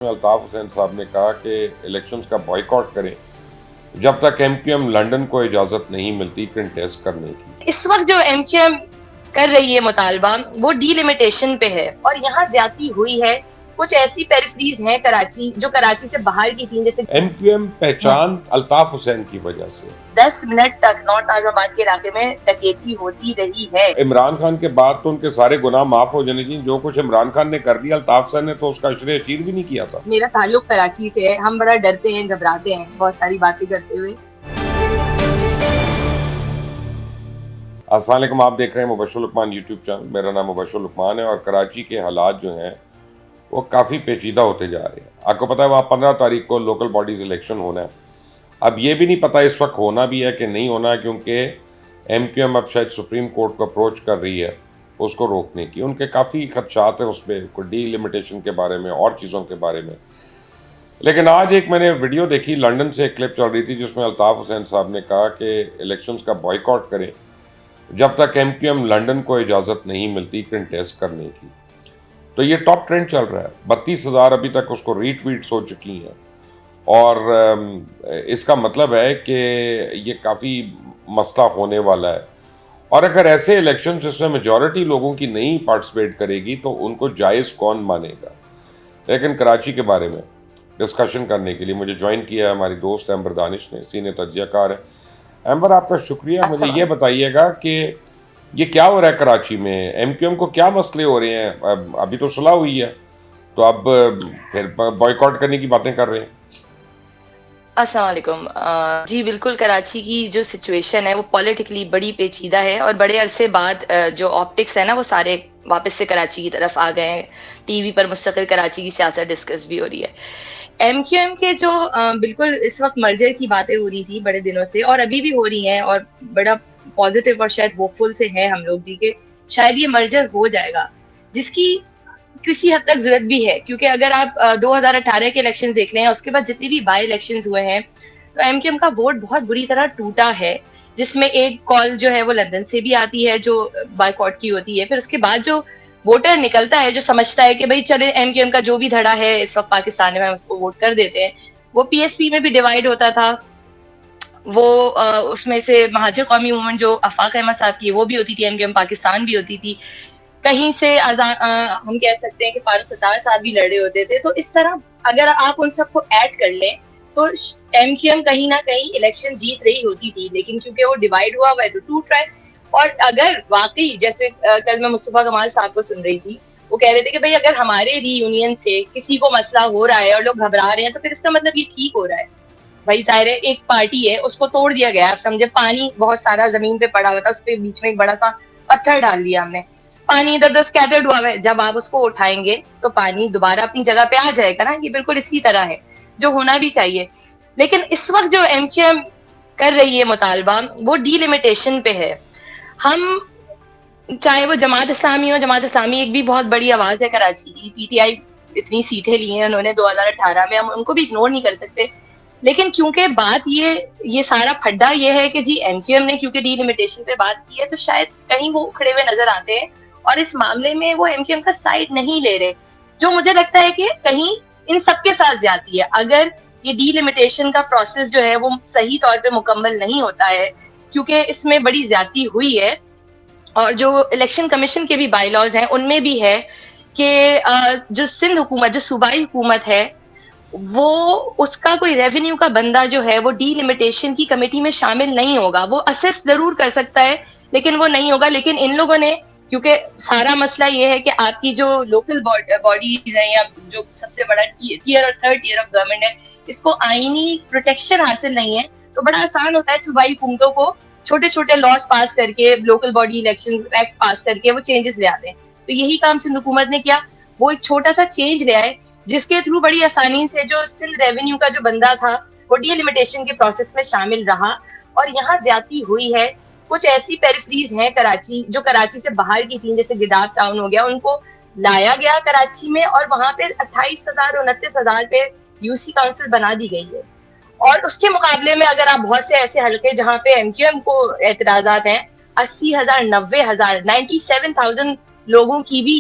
अल्ताफ हुसैन साहब ने कहा कि इलेक्शंस का बॉयकॉट करें जब तक एमक्यूएम लंदन को इजाज़त नहीं मिलती कंटेस्ट करने की। इस वक्त जो एमक्यूएम कर रही है मुतालबा वो डीलिमिटेशन पे है और यहाँ ज्यादती हुई है। कुछ ऐसी पेरिफेरीज हैं कराची जो कराची से बाहर की थी, जैसे एमक्यूएम पहचान अल्ताफ हुसैन की वजह से 10 मिनट तक नॉर्थ आजमाबाद के इलाके में डकैती होती रही है। इमरान खान के बाद तो उनके सारे गुनाह माफ हो जाने चाहिए। जो कुछ इमरान खान ने कर दिया अल्ताफ हुसैन ने तो उसका अशरे अशीर भी नहीं किया था। मेरा ताल्लुक कराची से है, हम बड़ा डरते हैं, घबराते हैं बहुत सारी बातें करते हुए। अस्सलाम वालेकुम, आप देख रहे हैं मुबश्शिर लुकमान यूट्यूब चैनल। मेरा नाम मुबश्शिर लुकमान है और कराची के हालात जो हैं वो काफ़ी पेचीदा होते जा रहे हैं। आपको पता है वहाँ 15 तारीख को लोकल बॉडीज़ इलेक्शन होना है। अब ये भी नहीं पता इस वक्त होना भी है कि नहीं होना, क्योंकि एमक्यूएम अब शायद सुप्रीम कोर्ट को अप्रोच कर रही है उसको रोकने की। उनके काफ़ी खदशात हैं उसमें, कोई डीलिमिटेशन के बारे में और चीज़ों के बारे में। लेकिन आज एक मैंने वीडियो देखी, लंदन से एक क्लिप चल रही थी जिसमें अल्ताफ हुसैन साहब ने कहा कि इलेक्शंस का बॉयकॉट करें जब तक एमक्यूएम लंदन को इजाज़त नहीं मिलती कंटेस्ट करने की। तो ये टॉप ट्रेंड चल रहा है। 32,000 अभी तक उसको रीट्वीट्स हो चुकी हैं और इसका मतलब है कि ये काफ़ी मसला होने वाला है। और अगर ऐसे इलेक्शन जिसमें मेजॉरिटी लोगों की नहीं पार्टिसिपेट करेगी तो उनको जायज़ कौन मानेगा। लेकिन कराची के बारे में डिस्कशन करने के लिए मुझे ज्वाइन किया है हमारी दोस्त एम्बर दानिश ने, सीनियर तज्जियाकार है। एम्बर, आपका शुक्रिया। मुझे ये बताइएगा कि ये क्या हो रहा है कराची में, एमक्यूएम को क्या मसले हो रहे हैं। अभी तो सुलह हुई है तो अब फिर बॉयकॉट करने की बातें कर रहे हैं। अस्सलाम वालेकुम। जी बिल्कुल, कराची की जो सिचुएशन है वो पॉलिटिकली बड़ी पेचीदा है और बड़े अरसे बाद जो ऑप्टिक्स है ना वो सारे वापस से कराची की तरफ आ गए हैं। टीवी पर मुस्तकिल कराची की सियासत डिस्कस भी हो रही है। एमक्यूएम के जो बिल्कुल इस वक्त मर्जर की बातें हो रही थी बड़े दिनों से और अभी भी हो रही हैं और बड़ा पॉजिटिव और शायद होपफुल से है हम लोग भी कि शायद ये मर्जर हो जाएगा, जिसकी किसी हद तक जरूरत भी है। क्योंकि अगर आप 2018 के इलेक्शन देख लें, उसके बाद जितने भी बाई इलेक्शन हुए हैं तो एमक्यूएम का वोट बहुत बुरी तरह टूटा है, जिसमें एक कॉल जो है वो लंदन से भी आती है जो बायकॉट की होती है। फिर उसके बाद जो वोटर निकलता है जो समझता है कि भाई चले एमक्यूएम का जो भी धड़ा है इस वक्त पाकिस्तान में उसको वोट कर देते हैं, वो पीएसपी में भी डिवाइड होता था। वो उसमें से महाजिर कौमी मूवमेंट जो अफाक अहमद साहब की वो भी होती थी, एमक्यूएम पाकिस्तान भी होती थी, कहीं से हम कह सकते हैं कि फारूक सत्तार साहब भी लड़े होते थे। तो इस तरह अगर आप उन सबको ऐड कर लें तो एमक्यूएम कहीं ना कहीं इलेक्शन जीत रही होती थी, लेकिन क्योंकि वो डिवाइड हुआ हुआ है तो टूट रहा है। और अगर वाकई जैसे कल मैं मुस्तफा कमाल साहब को सुन रही थी, वो कह रहे थे कि भाई अगर हमारे रीयूनियन से किसी को मसला हो रहा है और लोग घबरा रहे हैं तो फिर इसका मतलब ये ठीक हो रहा है। भाई जाहिर है एक पार्टी है उसको तोड़ दिया गया, आप समझे, पानी बहुत सारा जमीन पे पड़ा हुआ था, उस पर बीच में एक बड़ा सा पत्थर डाल दिया हमने, पानी इधर उधर स्कैटर्ड हुआ है। जब आप उसको उठाएंगे तो पानी दोबारा अपनी जगह पे आ जाएगा ना। ये बिल्कुल इसी तरह है जो होना भी चाहिए। लेकिन इस वक्त जो एमक्यूएम कर रही है मुतालबा वो डीलिमिटेशन पे है। हम चाहे वो जमात इस्लामी हो, जमात इस्लामी एक भी बहुत बड़ी आवाज है कराची की, पीटीआई इतनी सीटें ली हैं उन्होंने 2018 में, हम उनको भी इग्नोर नहीं कर सकते। लेकिन क्योंकि बात ये सारा फड्डा ये है कि जी एमक्यूएम ने क्योंकि डीलिमिटेशन पे बात की है तो शायद कहीं वो खड़े हुए नजर आते हैं और इस मामले में वो एमक्यूएम का साइड नहीं ले रहे, जो मुझे लगता है कि कहीं इन सबके साथ ज्यादती है। अगर ये डीलिमिटेशन का प्रोसेस जो है वो सही तौर पे मुकम्मल नहीं होता है क्योंकि इसमें बड़ी ज्यादती हुई है, और जो इलेक्शन कमीशन के भी बाई लॉज हैं उनमें भी है कि जो सिंध हुकूमत, जो सूबाई हुकूमत है, वो उसका कोई रेवेन्यू का बंदा जो है वो डीलिमिटेशन की कमेटी में शामिल नहीं होगा। वो असेस जरूर कर सकता है लेकिन वो नहीं होगा। लेकिन इन लोगों ने, क्योंकि सारा मसला ये है कि आपकी जो लोकल बॉडीज हैं या जो सबसे बड़ा टीयर और थर्ड टीयर ऑफ गवर्नमेंट है, इसको आईनी प्रोटेक्शन हासिल नहीं है, तो बड़ा आसान होता है सूबाई हुकूमतों को छोटे छोटे लॉज पास करके, लोकल बॉडी इलेक्शन एक्ट पास करके वो चेंजेस ले आते हैं। तो यही काम सिंध हुकूमत ने किया, वो एक छोटा सा चेंज ले आए जिसके थ्रू बड़ी आसानी से जो सिंध रेवेन्यू का जो बंदा था वो डीलिमिटेशन के प्रोसेस में शामिल रहा और यहाँ ज्यादती हुई है। कुछ ऐसी पेरिफेरीज हैं कराची जो कराची से बाहर की थी, जैसे गिदाब टाउन हो गया, उनको लाया गया कराची में और वहां पे 28,000 29,000 पे यूसी काउंसिल बना दी गई है। और उसके मुकाबले में अगर आप बहुत से ऐसे हल्के जहां पे एमक्यूएम को एतराजात हैं, 80,000 90,000 97,000 लोगों की भी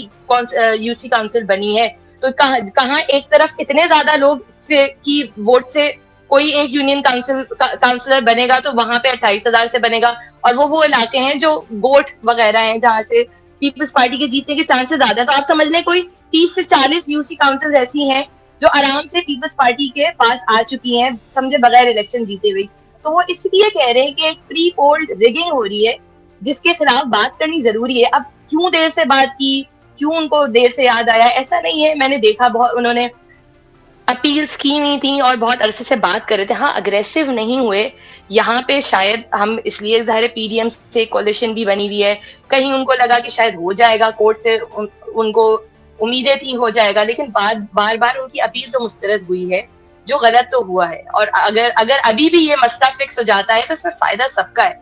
यूसी काउंसिल बनी है, तो कहाँ एक तरफ इतने ज्यादा लोग से की वोट से कोई एक यूनियन काउंसिलर बनेगा तो वहां पे 28,000 से बनेगा, और वो इलाके हैं जो गोट वगैरह हैं जहां से पीपल्स पार्टी के जीतने के चांसेस ज्यादा है। तो आप समझ लें कोई 30 से 40 यूसी काउंसिल ऐसी हैं जो आराम से पीपल्स पार्टी के पास आ चुकी हैं, समझे, बगैर इलेक्शन जीते हुए। तो वो इसलिए कह रहे हैं कि एक प्री पोल्ड रिगिंग हो रही है जिसके खिलाफ बात करनी जरूरी है। अब क्यों देर से बात की, क्यों उनको देर से याद आया, ऐसा नहीं है। मैंने देखा बहुत उन्होंने अपील्स की हुई थी और बहुत अरसे से बात कर रहे थे। हाँ, अग्रेसिव नहीं हुए यहाँ पे, शायद हम इसलिए ज़ाहिर पीडीएम से कोalition भी बनी हुई है, कहीं उनको लगा कि शायद हो जाएगा, कोर्ट से उनको उम्मीदें थी हो जाएगा, लेकिन बार बार उनकी अपील तो मुस्तरद हुई है, जो गलत तो हुआ है। और अगर अभी भी ये मसला फिक्स हो जाता है तो इसमें फायदा सबका है,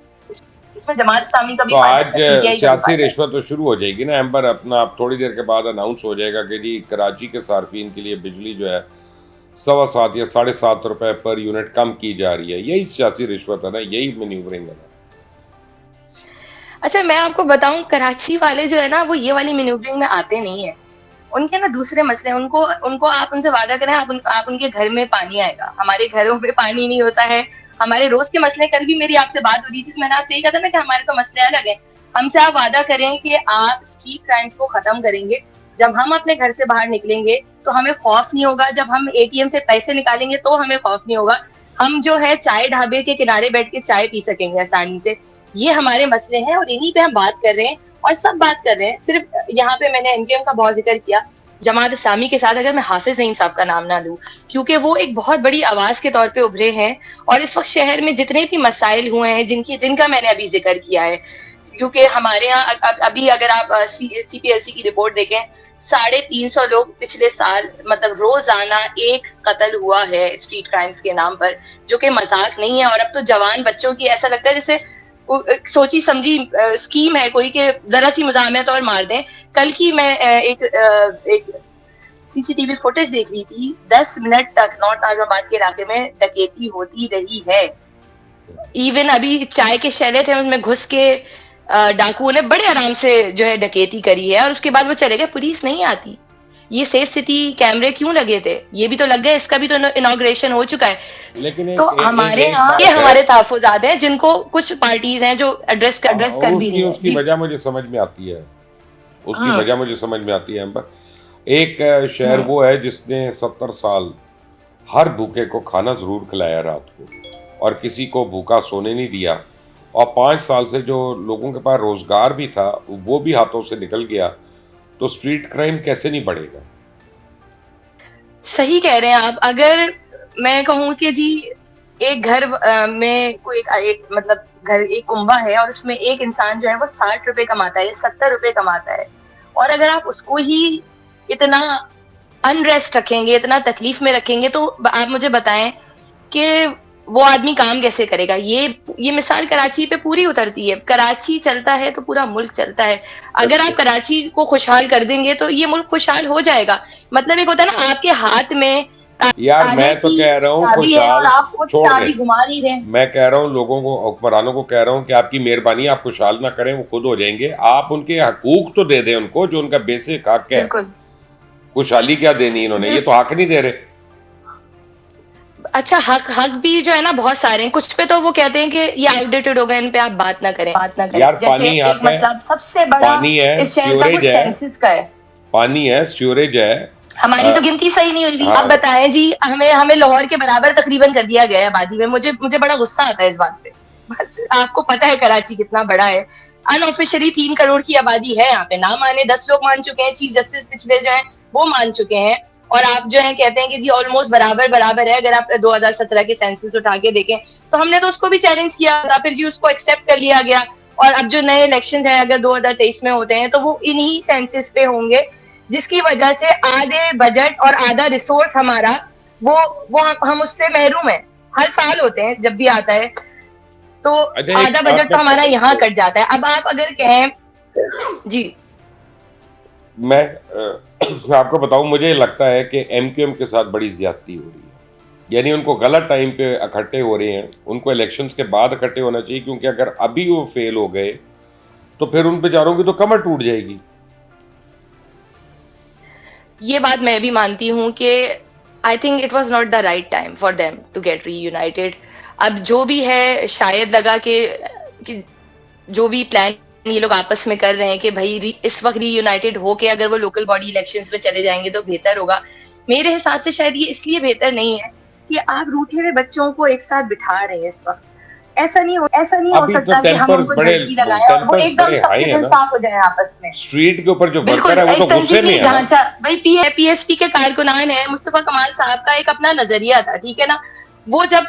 इसमें जमात इस्लामी का भी तो आज फायदा है, सियासी रिश्वत तो शुरू हो जाएगी ना एम्बर, अपना अब थोड़ी देर के बाद अनाउंस हो जाएगा कि जी कराची के सार्फिन के लिए बिजली जो है 7.25 या 7.5 रुपए पर यूनिट कम की जा रही है। यही सियासी रिश्वत है ना, यही मैन्यूवरिंग है ना। अच्छा, मैं आपको बताऊं, कराची वाले जो है ना वो ये वाली मैन्यूवरिंग में आते नहीं है। उनके ना दूसरे मसले, उनको आप उनसे वादा करें आप उनके घर में पानी आएगा, हमारे घरों में पानी नहीं होता है। हमारे रोज के मसले, कल भी मेरी आपसे बात हो रही थी, मैंने आपसे यही कहा था ना कि हमारे तो मसले अलग हैं। हमसे आप वादा करें कि आप स्ट्रीट क्राइम्स को खत्म करेंगे, जब हम अपने घर से बाहर निकलेंगे तो हमें खौफ नहीं होगा, जब हम एटीएम से पैसे निकालेंगे तो हमें खौफ नहीं होगा, हम जो है चाय ढाबे के किनारे बैठ के चाय पी सकेंगे आसानी से। ये हमारे मसले हैं और इन्हीं पे हम बात कर रहे हैं, और सब बात कर रहे हैं। सिर्फ यहाँ पे मैंने एमकेएम का बहुत जिक्र किया, जमात इस्लामी के साथ अगर मैं हाफिज नईम साहब का नाम ना लूं, क्योंकि वो एक बहुत बड़ी आवाज के तौर पे उभरे हैं, और इस वक्त शहर में जितने भी मसाइल हुए हैं जिनका मैंने अभी जिक्र किया है, क्योंकि हमारे यहाँ अभी अगर आप सीपीएलसी की रिपोर्ट देखें, 350 लोग पिछले साल, मतलब रोजाना एक कत्ल हुआ है स्ट्रीट क्राइम्स के नाम पर, जो कि मजाक नहीं है। और अब तो जवान बच्चों की ऐसा लगता है जैसे सोची समझी स्कीम है कोई, के जरा सी मुजाहमत और मार दें। कल की मैं एक सीसीटीवी फुटेज देख रही थी, 10 मिनट तक नॉर्थ आजमाबाद के इलाके में डकैती होती रही है। इवन अभी चाय के शैले थे, उनमें घुस के डाकुओं ने बड़े आराम से जो है डकैती करी है, और उसके बाद वो चले गए, पुलिस नहीं आती। ये सेफ सिटी कैमरे क्यों लगे थे, ये भी तो लग गए, इसका भी तो इनॉग्रेशन हो चुका है। लेकिन तो हमारे यहाँ ये हमारे तहफुजात हैं जिनको कुछ पार्टीज हैं जो एड्रेस कर भी रही हैं। उसकी वजह मुझे समझ में आती है, उसकी वजह मुझे समझ में आती है एम्बर। एक शहर वो है जिसने 70 साल हर भूखे को खाना जरूर खिलाया रात को, और किसी को भूखा सोने नहीं दिया, और 5 साल से जो लोगों के पास रोजगार भी था वो भी हाथों से निकल गया, तो स्ट्रीट क्राइम कैसे नहीं बढ़ेगा? सही कह रहे हैं आप। अगर मैं कहूँ कि जी एक घर में कोई मतलब घर एक कुंबा है और उसमें एक इंसान जो है वो 60 रुपए कमाता है, 70 रुपए कमाता है, और अगर आप उसको ही इतना अनरेस्ट रखेंगे, इतना तकलीफ में रखेंगे, तो आप मुझे बताएं कि वो आदमी काम कैसे करेगा। ये मिसाल कराची पे पूरी उतरती है। कराची चलता है तो पूरा मुल्क चलता है। अगर आप कराची को खुशहाल कर देंगे तो ये मुल्क खुशहाल हो जाएगा। मतलब एक होता है ना, आपके हाथ में यार मैं तो कह रहा हूँ खुशहाल छोड़ चाबी घुमा नहीं रहे। मैं कह रहा हूँ लोगों को, हुक्मरानों को कह रहा हूँ कि आपकी मेहरबानी, आप खुशहाल ना करें, वो खुद हो जाएंगे। आप उनके हकूक तो दे दें उनको, जो उनका बेसिक हक है। खुशहाली क्या देनी इन्होंने, ये तो हक नहीं दे रहे। अच्छा, हक भी जो है ना बहुत सारे हैं, कुछ पे तो वो कहते हैं कि ये आउटडेटेड हो गए, इन पे आप बात ना करें। यार पानी यहाँ पे सबसे बड़ा पानी है, इस शहर का सेंसस का है, पानी है, स्टोरेज है। हमारी तो गिनती सही नहीं हुई। आप बताएं जी, हमें लाहौर के बराबर तकरीबन कर दिया गया है आबादी में। मुझे बड़ा गुस्सा आता है इस बात पे। बस आपको पता है कराची कितना बड़ा है। अनऑफिशियली 3 करोड़ की आबादी है यहाँ पे। ना माने 10 लोग मान चुके हैं, चीफ जस्टिस पिछले जो है वो मान चुके हैं, और आप जो है कहते हैं कि जी ऑलमोस्ट बराबर है। अगर आप 2017 के सेंसस उठा के देखें तो हमने तो उसको भी चैलेंज किया था, फिर जी उसको एक्सेप्ट कर लिया गया। और अब जो नए इलेक्शन है अगर 2023 में होते हैं तो वो इन्हीं सेंसस पे होंगे, जिसकी वजह से आधे बजट और आधा रिसोर्स हमारा वो हम उससे महरूम है। हर साल होते हैं जब भी आता है तो आधा बजट तो हमारा यहाँ कट जाता है। अब आप अगर कहें जी, मैं आपको बताऊं, मुझे लगता है कि एमक्यूएम के साथ बड़ी ज्यादती हो रही है। यानी उनको गलत टाइम पे इकट्ठे हो रहे हैं, उनको इलेक्शंस के बाद इकट्ठे होना चाहिए, क्योंकि अगर अभी वो फेल हो गए तो फिर उन बेचारों की तो कमर टूट जाएगी। ये बात मैं भी मानती हूँ कि I think it was not the right time for them to get reunited. अब जो भी है, शायद लगा कि जो भी प्लान ये लोग आपस में कर रहे हैं कि भाई इस वक्त रीयूनाइटेड होके अगर वो लोकल बॉडी इलेक्शंस में चले जाएंगे तो बेहतर होगा। मेरे हिसाब से शायद ये इसलिए बेहतर नहीं है कि आप रूठे हुए बच्चों को एक साथ बिठा रहे हैं इस वक्त। ऐसा नहीं हो अभी तो सकता कि हम टेम्पर्स उनको बड़े झटकी लगाएं और वो एकदम बड़े हाई सबके है दिल ना, साफ हो जाए आपस में। स्ट्रीट के ऊपर जो बिल्कुल वर्कर है वो एक तो गुस्से में तंजीमी है ना। ढांचा भाई पीएसपी के कारकुनान है, मुस्तफा कमाल साहब का एक अपना नजरिया था, ठीक है ना। वो जब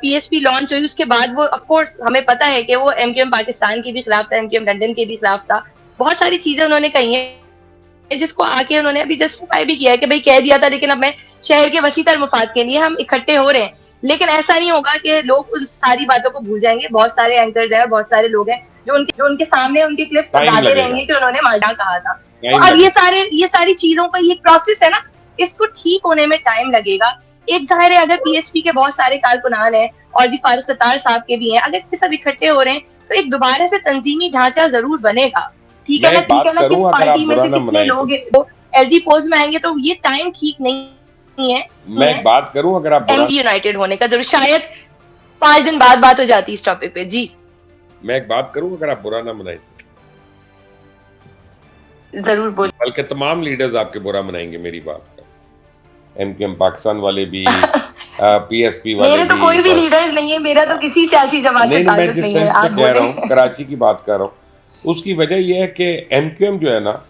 पीएसपी लॉन्च हुई उसके बाद वो ऑफ कोर्स हमें पता है कि वो एमक्यूएम पाकिस्तान के भी खिलाफ था, एमक्यूएम लंदन के भी खिलाफ था। बहुत सारी चीजें उन्होंने कही है जिसको आके उन्होंने अभी जस्टिफाई भी किया है कि भाई कह दिया था, लेकिन अब मैं शहर के वसीतर मुफाद के लिए हम इकट्ठे हो रहे हैं। लेकिन ऐसा नहीं होगा कि लोग उस सारी बातों को भूल जाएंगे। बहुत सारे एंकर्स हैं, बहुत सारे लोग हैं जो उनके सामने उनके क्लिप्स टाइम लगाते लगेगा, रहेंगे कि उन्होंने माजा कहा था। तो टाइम अब लगेगा। ये सारी चीजों का ये प्रोसेस है ना, इसको ठीक होने में टाइम लगेगा। एक जाहिर है अगर पीएसपी के बहुत सारे कारकुनान हैं और जी फारूक सत्तार साहब के भी हैं, अगर ये सब इकट्ठे हो रहे हैं तो एक दोबारा से तंजीमी ढांचा जरूर बनेगा। ठीक मैं है ना, एक बात किस करूं, अगर आप पार्टी में बुरा से ना कितने मनाएं लोग तो एलजी पोस्ट में आएंगे, तो ये टाइम ठीक नहीं है मैं एक बात करूं, अगर आप बुरा एमजी यूनाइटेड होने का। जरूर शायद 5 दिन बाद बात हो जाती इस टॉपिक पे। जी मैं एक बात करूं, अगर आप बुरा ना मनाएं जरूर बोलिए। बल्कि तमाम लीडर्स आपके बुरा मनाएंगे मेरी बात का, एमक्यूएम पाकिस्तान वाले भी, पीएसपी वाले मेरे तो भी, कोई भी लीडर्स नहीं है, मेरा तो किसी सियासी जमात से नहीं मैं ताल्लुक जिस नहीं है। सेंस आप में कह रहा हूँ, बोले। कराची की बात कर रहा हूँ, उसकी वजह यह है कि एमक्यूएम जो है ना,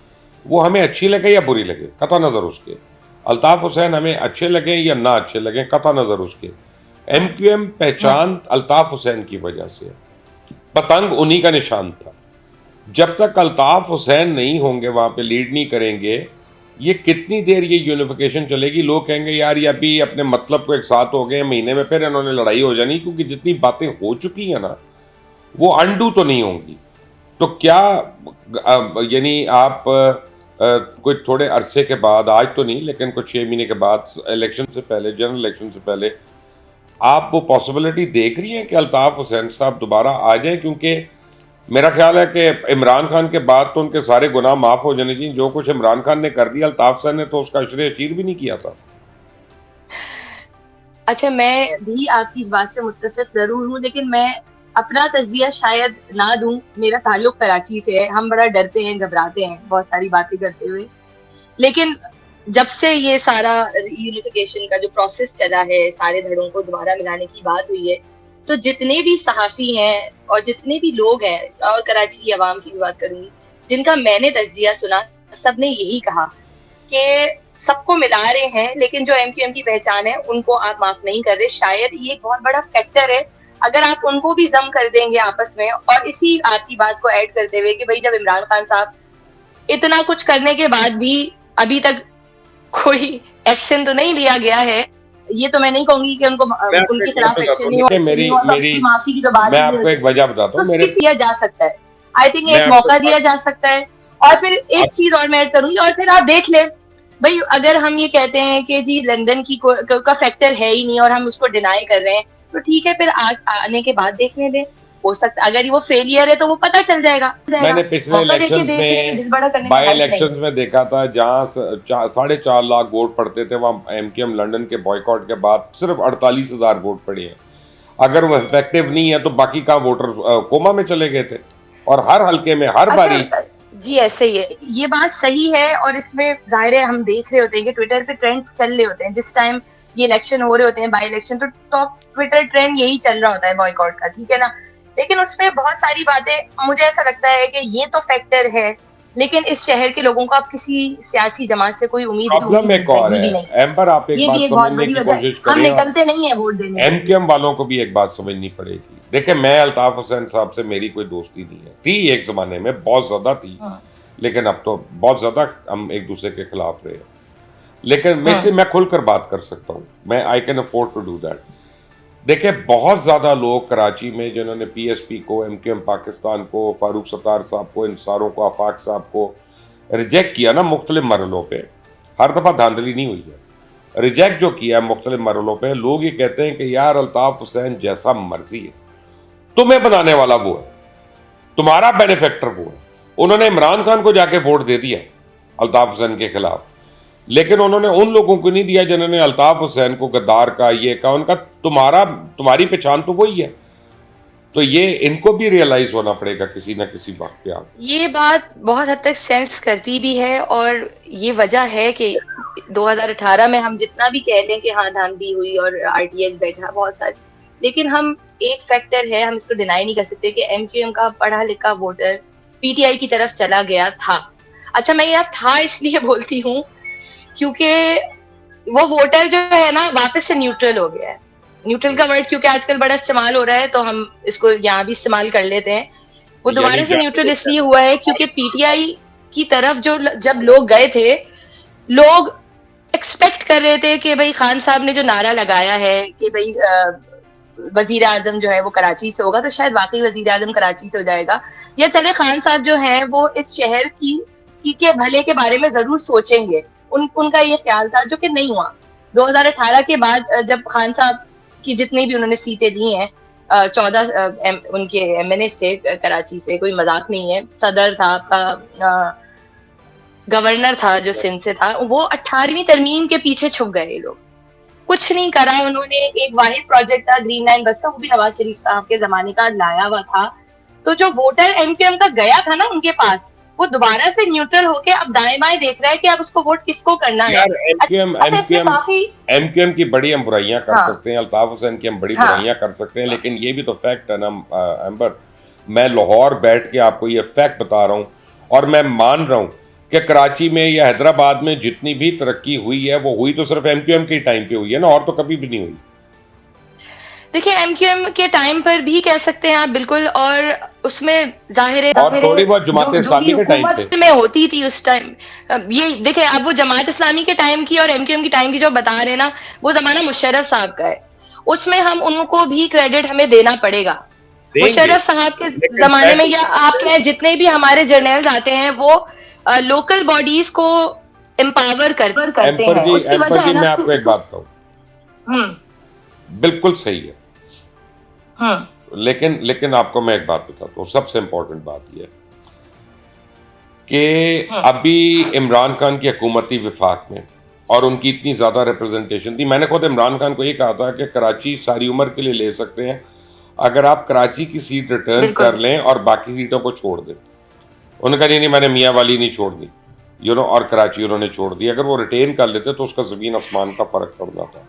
वो हमें अच्छी लगे या बुरी लगे, कता नज़र उसके, अल्ताफ हुसैन हमें अच्छे लगे या ना अच्छे लगे, कता नज़र उसके, एमक्यूएम पहचान अल्ताफ हुसैन की वजह से, पतंग उन्हीं का निशान था। जब तक अल्ताफ हुसैन नहीं होंगे, वहाँ पे लीड नहीं करेंगे, ये कितनी देर ये यूनिफिकेशन चलेगी। लोग कहेंगे यार ये अभी अपने मतलब को एक साथ हो गए, महीने में फिर इन्होंने लड़ाई हो जानी, क्योंकि जितनी बातें हो चुकी हैं ना वो अनडू तो नहीं होंगी। तो क्या यानी आप कोई थोड़े अरसे के बाद, आज तो नहीं लेकिन कुछ 6 महीने के बाद, इलेक्शन से पहले, जनरल इलेक्शन से पहले, आप वो पॉसिबिलिटी देख रही हैं कि अल्ताफ हुसैन साहब दोबारा आ जाएं? क्योंकि मेरा ख्याल है कि इमरान खान के बाद तो उनके सारे गुनाह माफ़ हो जाने चाहिए। जो कुछ इमरान खान ने कर दिया, अल्ताफ हुसैन ने तो उसका अशरे अशीर भी नहीं किया था। अच्छा, मैं भी आपकी इस बात से मुत्तफिक जरूर हूँ, लेकिन मैं अपना तजिया शायद ना दूं। मेरा ताल्लुक कराची से है, हम बड़ा डरते हैं, घबराते हैं बहुत सारी बातें करते हुए। लेकिन जब से ये सारा यूनिफिकेशन का जो प्रोसेस चला है, सारे धड़ों को दोबारा मिलाने की बात हुई है, तो जितने भी सहाफ़ी हैं और जितने भी लोग हैं, और कराची की आवाम की भी बात करूंगी, जिनका मैंने तजिया सुना, सब ने यही कहा कि सबको मिला रहे हैं, लेकिन जो एमक्यूएम की पहचान है उनको आप माफ नहीं कर रहे। शायद ये एक बहुत बड़ा फैक्टर है। अगर आप उनको भी जम कर देंगे आपस में, और इसी आपकी बात को ऐड करते हुए कि भाई जब इमरान खान साहब इतना कुछ करने के बाद भी अभी तक कोई एक्शन तो नहीं लिया गया है, ये तो मैं नहीं कहूंगी कि उनके खिलाफ एक्शन नहीं हुआ, माफी की तो बात मैं आपको एक वजह बताता हूँ, मेरे किया जा सकता है। आई थिंक एक मौका दिया जा सकता है। और फिर एक चीज और मैं ऐड करूंगी, और फिर आप देख ले भाई, अगर हम ये कहते हैं कि जी लंदन का फैक्टर है ही नहीं और हम उसको डिनाई कर रहे हैं, तो ठीक है, फिर आने के बाद देखने दें। हो सकता अगर वो फेलियर है तो वो पता चल जाएगा। मैंने पिछले इलेक्शंस में, बाई इलेक्शंस में देखा था, जहाँ 4.5 लाख वोट पड़ते थे, वहाँ एमक्यूएम लंदन के बॉयकॉट के बाद सिर्फ 48,000 वोट पड़े हैं। अगर वो इफेक्टिव नहीं है तो बाकी का वोटर कोमा में चले गए थे, और हर हल्के में हर बारी। जी ऐसे ही है, ये बात सही है। और इसमें जाहिर है हम देख रहे होते हैं कि ट्विटर पे ट्रेंड्स चल रहे होते हैं जिस टाइम ये इलेक्शन हो रहे होते हैं, बाई इलेक्शन, तो टॉप ट्विटर ट्रेंड यही चल रहा होता है बॉयकॉट का, ठीक है ना। लेकिन उसमें बहुत सारी बातें, मुझे ऐसा लगता है कि ये तो फैक्टर है, लेकिन इस शहर के लोगों को आप किसी सियासी जमात से कोई उम्मीद प्रॉब्लम एक और है एम्बर, आप एक बात समझने की कोशिश करें, हम निकलते नहीं है वोट देने। एमक्यूएम वालों को भी एक बात समझनी पड़ेगी। देखिए, मैं अल्ताफ हुसैन साहब से मेरी कोई दोस्ती नहीं है, थी एक जमाने में, बहुत ज्यादा थी, लेकिन अब तो बहुत ज्यादा हम एक दूसरे के खिलाफ रहे। लेकिन मैं खुलकर बात कर सकता हूँ, मैं I can afford to do that. देखिए, बहुत ज़्यादा लोग कराची में जिन्होंने पीएसपी को, एमक्यूएम पाकिस्तान को, फारूक सत्तार साहब को, इंसारों को, आफाक साहब को रिजेक्ट किया ना मुख्तलिफ मरलों पे, हर दफ़ा धांधली नहीं हुई है, रिजेक्ट जो किया है मुख्तलिफ मरलों पे, लोग ये कहते हैं कि यार अल्ताफ हुसैन जैसा मर्जी है, तुम्हें बनाने वाला वो है, तुम्हारा बेनिफैक्टर वो है। उन्होंने इमरान खान को जाके वोट दे दिया अल्ताफ हुसैन के खिलाफ, लेकिन उन्होंने उन लोगों को नहीं दिया जिन्होंने अल्ताफ हुसैन को गद्दार का, ये का, उनका तुम्हारी पहचान तो वही है। तो ये इनको भी रियलाइज होना पड़ेगा किसी ना किसी वक्त पे। आप ये बात बहुत हद तक सेंस करती भी है, और ये वजह है कि 2018 में हम जितना भी कह लें कि हाँ धांधली हुई और आरटीएस बैठा बहुत सारे, लेकिन हम एक फैक्टर है, हम इसको डिनाई नहीं कर सकते कि एमक्यूएम का पढ़ा लिखा वोटर पीटीआई की तरफ चला गया था। अच्छा, मैं यहाँ था इसलिए बोलती हूँ क्योंकि वो वोटर जो है ना वापस से न्यूट्रल हो गया है। न्यूट्रल का वर्ड क्योंकि आजकल बड़ा इस्तेमाल हो रहा है, तो हम इसको यहाँ भी इस्तेमाल कर लेते हैं। वो दोबारा से न्यूट्रल इसलिए हुआ है क्योंकि पीटीआई की तरफ जब लोग गए थे, लोग एक्सपेक्ट कर रहे थे कि भाई खान साहब ने जो नारा लगाया है कि भाई वजीर आजम जो है वो कराची से होगा, तो शायद वाकई वजीर आजम कराची से हो जाएगा, या चले खान साहब जो हैं वो इस शहर की के भले के बारे में जरूर सोचेंगे। उनका ये ख्याल था, जो कि नहीं हुआ। 2018 के बाद जब खान साहब की जितनी भी उन्होंने सीटें दी हैं, 14 उनके एमएनए थे कराची से, कोई मजाक नहीं है। सदर था आपका, गवर्नर था जो सिंध से था, वो 18वीं तरमीम के पीछे छुप गए ये लोग। कुछ नहीं करा उन्होंने। एक वाहिद प्रोजेक्ट था ग्रीन लाइन बस का, वो भी नवाज शरीफ साहब के जमाने का लाया हुआ था। तो जो वोटर एमक्यूएम का गया था ना उनके पास, वो दोबारा से न्यूट्रल होके अब दाएं बाएं देख रहा है कि अब उसको वोट किसको करना है। एमक्यूएम की बड़ी हम बुराइयां कर सकते हैं, अल्ताफ हुसैन की हम बड़ी बुराइयां कर सकते हैं, लेकिन ये भी तो फैक्ट है ना एम्बर। मैं लाहौर बैठ के आपको ये फैक्ट बता रहा हूँ, और मैं मान रहा हूँ कि कराची में या हैदराबाद में जितनी भी तरक्की हुई है वो हुई तो सिर्फ एमक्यूएम के टाइम पे हुई है ना, और तो कभी भी नहीं हुई। देखिए, एमक्यूएम के टाइम पर भी कह सकते हैं आप, बिल्कुल। और उसमें जाहिर और थोड़ी बहुत जमात इस्लामी के टाइम पे में होती थी उस टाइम। ये देखिए, आप वो जमात इस्लामी के टाइम की और एमक्यूएम की टाइम की जो बता रहे हैं ना, वो जमाना मुशर्रफ साहब का है। उसमें हम उनको भी क्रेडिट हमें देना पड़ेगा। मुशर्रफ साहब के जमाने में, या आप कहें जितने भी हमारे जर्नल्स आते हैं, वो लोकल बॉडीज को एम्पावर करते हैं। उसकी वजह है ना, मैं आपको एक बात कहूं, बिल्कुल सही है। लेकिन आपको मैं एक बात बताता हूँ, सबसे इंपॉर्टेंट बात यह कि अभी इमरान खान की हुकूमती विफाक में और उनकी इतनी ज़्यादा रिप्रेजेंटेशन थी। मैंने खुद इमरान खान को ये कहा था कि कराची सारी उम्र के लिए ले सकते हैं अगर आप कराची की सीट रिटर्न कर लें और बाकी सीटों को छोड़ दें। उन्होंने कहा नहीं, मैंने मियाँ वाली नहीं छोड़नी, और कराची उन्होंने छोड़ दी। अगर वो रिटेन कर लेते तो उसका ज़मीन आसमान का फ़र्क पड़ना था।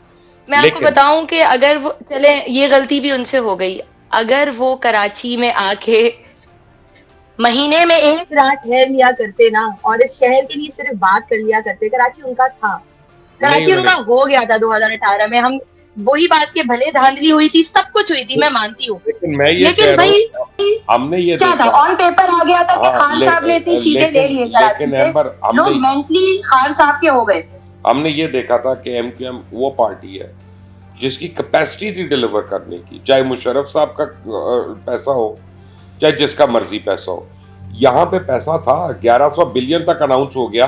मैं आपको बताऊं कि अगर वो चले, ये गलती भी उनसे हो गई। अगर वो कराची में आके महीने में एक रात ठहर लिया करते ना, और इस शहर के लिए सिर्फ बात कर लिया करते, कराची उनका था, कराची उनका हो गया था 2018 में। हम वही बात के भले धांधली हुई थी, सब कुछ हुई थी, मैं मानती हूँ, लेकिन भाई हमने ये क्या था, ऑन पेपर आ गया था कि खान साहब ने इतनी सीटें ले ली कराची से, लोग मेंटली खान साहब के हो गए। हमने ये देखा था कि एमक्यूएम वो पार्टी है जिसकी कैपेसिटी थी डिलीवर करने की, चाहे मुशर्रफ साहब का पैसा हो, चाहे जिसका मर्जी पैसा हो। यहाँ पे पैसा था, 1100 बिलियन तक अनाउंस हो गया,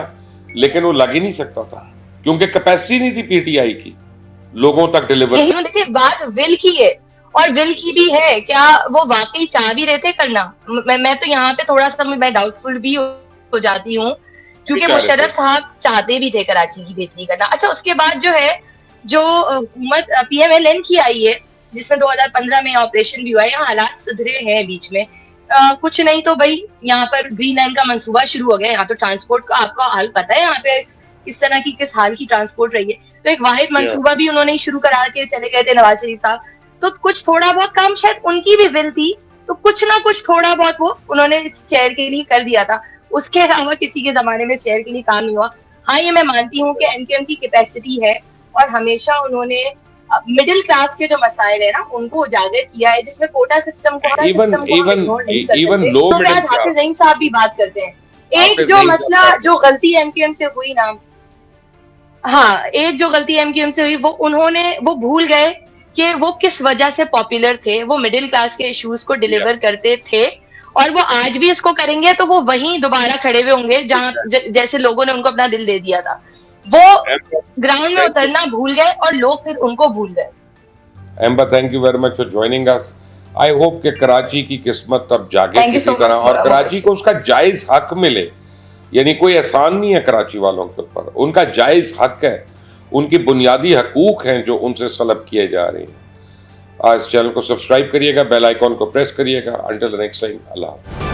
लेकिन वो लग ही नहीं सकता था क्योंकि कैपेसिटी नहीं थी पीटीआई की लोगों तक डिलीवर। देखिए, बात विल की है, और विल की भी है, क्या वो वाकई चाह भी रहे थे करना? मैं तो यहाँ पे थोड़ा सा मैं डाउटफुल भी हो जाती हूँ, क्योंकि मुशर्रफ साहब चाहते भी थे कराची की बेहतरी करना। अच्छा, उसके बाद जो है, जो हुकूमत पीएमएलएन की आई है, जिसमें 2015 में ऑपरेशन भी हुआ है, यहाँ हालात सुधरे हैं बीच में, कुछ नहीं तो भाई यहाँ पर ग्रीन लाइन का मंसूबा शुरू हो गया। यहाँ तो ट्रांसपोर्ट का आपका हाल पता है, यहाँ पे किस तरह की किस हाल की ट्रांसपोर्ट रही है। तो एक वाहिद मंसूबा भी उन्होंने शुरू करा के चले गए थे नवाज शरीफ साहब। तो कुछ थोड़ा बहुत काम शायद उनकी भी विल थी, तो कुछ ना कुछ थोड़ा बहुत वो उन्होंने इस शहर के लिए कर दिया था। उसके अलावा किसी के जमाने में शहर के लिए काम नहीं हुआ। हाँ, ये मैं मानती हूँ कि एमक्यूएम की कैपेसिटी है, और हमेशा उन्होंने मिडिल क्लास के जो मसाइल है ना उनको उजागर किया है, जिसमें कोटा सिस्टम को इवन लो मिडिल हाफिज रहीम साहब भी बात करते हैं। एक जो मसला, जो गलती एमक्यूएम से हुई ना, हाँ, एक जो गलती एमक्यूएम से हुई, वो भूल गए कि वो किस वजह से पॉपुलर थे। वो मिडिल क्लास के इश्यूज को डिलीवर करते थे, और वो आज भी इसको करेंगे, तो वो वहीं दोबारा खड़े हुए होंगे जहां जैसे लोगों ने उनको अपना दिल दे दिया था। वो ग्राउंड में उतरना भूल गए और लोग फिर उनको भूल गए। Amber, thank you very much for joining us. I hope कि कराची की किस्मत अब जागे किसी तरह, और कराची को उसका जायज हक मिले यानी कोई एहसान नहीं है कराची वालों के ऊपर, उनका जायज़ हक है, उनकी बुनियादी हकूक़ हैं जो उनसे सलब किए जा रहे हैं। आज चैनल को सब्सक्राइब करिएगा, बेल आइकॉन को प्रेस करिएगा। अंटिल द नेक्स्ट टाइम, अल्लाह हाफ़िज़।